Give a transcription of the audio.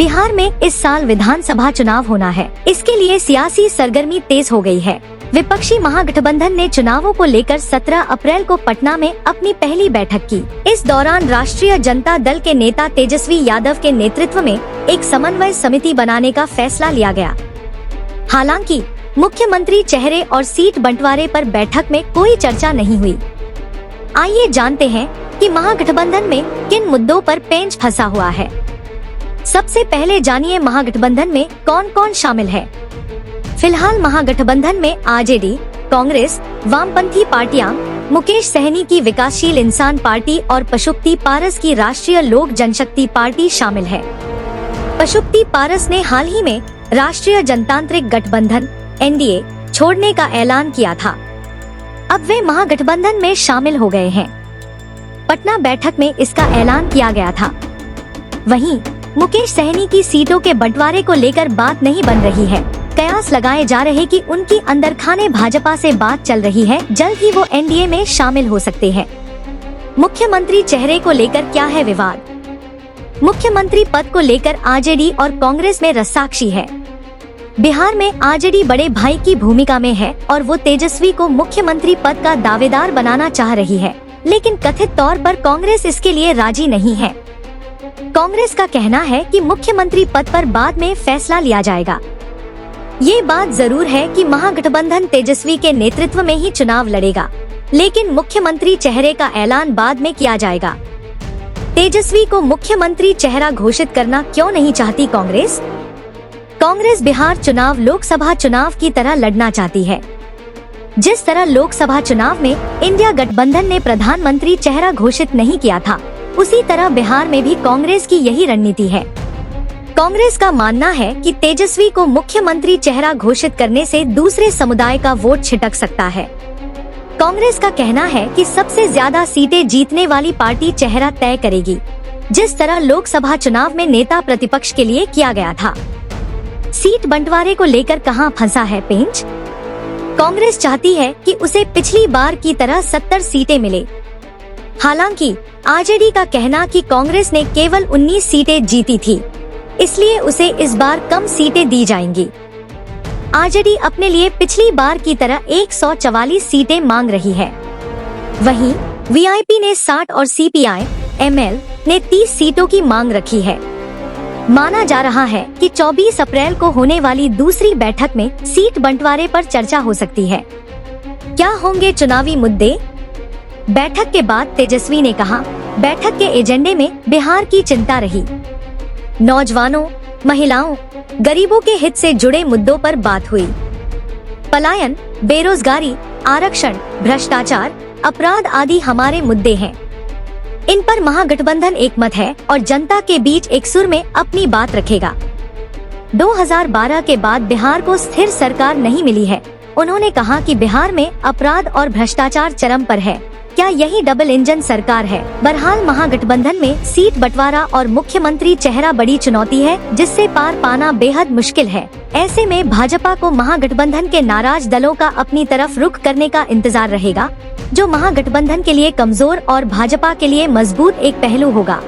बिहार में इस साल विधानसभा चुनाव होना है। इसके लिए सियासी सरगर्मी तेज हो गई है। विपक्षी महागठबंधन ने चुनावों को लेकर 17 अप्रैल को पटना में अपनी पहली बैठक की। इस दौरान राष्ट्रीय जनता दल के नेता तेजस्वी यादव के नेतृत्व में एक समन्वय समिति बनाने का फैसला लिया गया। हालांकि मुख्यमंत्री चेहरे और सीट बंटवारे पर बैठक में कोई चर्चा नहीं हुई। आइए जानते हैं कि महागठबंधन में किन मुद्दों पर पेंच फंसा हुआ है। सबसे पहले जानिए महागठबंधन में कौन कौन शामिल है। फिलहाल महागठबंधन में आरजेडी, कांग्रेस, वामपंथी पार्टियां, मुकेश सहनी की विकासशील इंसान पार्टी और पशुपति पारस की राष्ट्रीय लोक जनशक्ति पार्टी शामिल है। पशुपति पारस ने हाल ही में राष्ट्रीय जनतांत्रिक गठबंधन (एनडीए) छोड़ने का ऐलान किया था। अब वे महागठबंधन में शामिल हो गए हैं। पटना बैठक में इसका ऐलान किया गया था। वहीं मुकेश सहनी की सीटों के बंटवारे को लेकर बात नहीं बन रही है। कयास लगाए जा रहे कि उनकी अंदर खाने भाजपा से बात चल रही है, जल्द ही वो एनडीए में शामिल हो सकते हैं। मुख्यमंत्री चेहरे को लेकर क्या है विवाद? मुख्यमंत्री पद को लेकर आरजेडी और कांग्रेस में रस्साकशी है। बिहार में आरजेडी बड़े भाई की भूमिका में है और वो तेजस्वी को मुख्यमंत्री पद का दावेदार बनाना चाह रही है, लेकिन कथित तौर पर कांग्रेस इसके लिए राजी नहीं है। कांग्रेस का कहना है कि मुख्यमंत्री पद पर बाद में फैसला लिया जाएगा। ये बात जरूर है कि महागठबंधन तेजस्वी के नेतृत्व में ही चुनाव लड़ेगा, लेकिन मुख्यमंत्री चेहरे का ऐलान बाद में किया जाएगा। तेजस्वी को मुख्यमंत्री चेहरा घोषित करना क्यों नहीं चाहती कांग्रेस? कांग्रेस बिहार चुनाव लोकसभा चुनाव की तरह लड़ना चाहती है। जिस तरह लोकसभा चुनाव में इंडिया गठबंधन ने प्रधानमंत्री चेहरा घोषित नहीं किया था, उसी तरह बिहार में भी कांग्रेस की यही रणनीति है। कांग्रेस का मानना है कि तेजस्वी को मुख्यमंत्री चेहरा घोषित करने से दूसरे समुदाय का वोट छिटक सकता है। कांग्रेस का कहना है कि सबसे ज्यादा सीटें जीतने वाली पार्टी चेहरा तय करेगी, जिस तरह लोकसभा चुनाव में नेता प्रतिपक्ष के लिए किया गया था। सीट बंटवारे को लेकर कहां फंसा है पेंच? कांग्रेस चाहती है कि उसे पिछली बार की तरह 70 सीटें मिले। हालांकि आरजेडी का कहना कि कांग्रेस ने केवल 19 सीटें जीती थी, इसलिए उसे इस बार कम सीटें दी जाएंगी। आरजेडी अपने लिए पिछली बार की तरह 144 सीटें मांग रही है। वहीं वीआईपी ने 60 और सीपीआई एमएल ने 30 सीटों की मांग रखी है। माना जा रहा है कि 24 अप्रैल को होने वाली दूसरी बैठक में सीट बंटवारे पर चर्चा हो सकती है। क्या होंगे चुनावी मुद्दे? बैठक के बाद तेजस्वी ने कहा, बैठक के एजेंडे में बिहार की चिंता रही। नौजवानों, महिलाओं, गरीबों के हित से जुड़े मुद्दों पर बात हुई। पलायन, बेरोजगारी, आरक्षण, भ्रष्टाचार, अपराध आदि हमारे मुद्दे हैं। इन पर महागठबंधन एकमत है और जनता के बीच एक सुर में अपनी बात रखेगा। 2012 के बाद बिहार को स्थिर सरकार नहीं मिली है। उन्होंने कहा कि बिहार में अपराध और भ्रष्टाचार चरम पर है। क्या यही डबल इंजन सरकार है? बहरहाल महागठबंधन में सीट बंटवारा और मुख्यमंत्री चेहरा बड़ी चुनौती है, जिससे पार पाना बेहद मुश्किल है। ऐसे में भाजपा को महागठबंधन के नाराज दलों का अपनी तरफ रुख करने का इंतजार रहेगा, जो महागठबंधन के लिए कमजोर और भाजपा के लिए मजबूत एक पहलू होगा।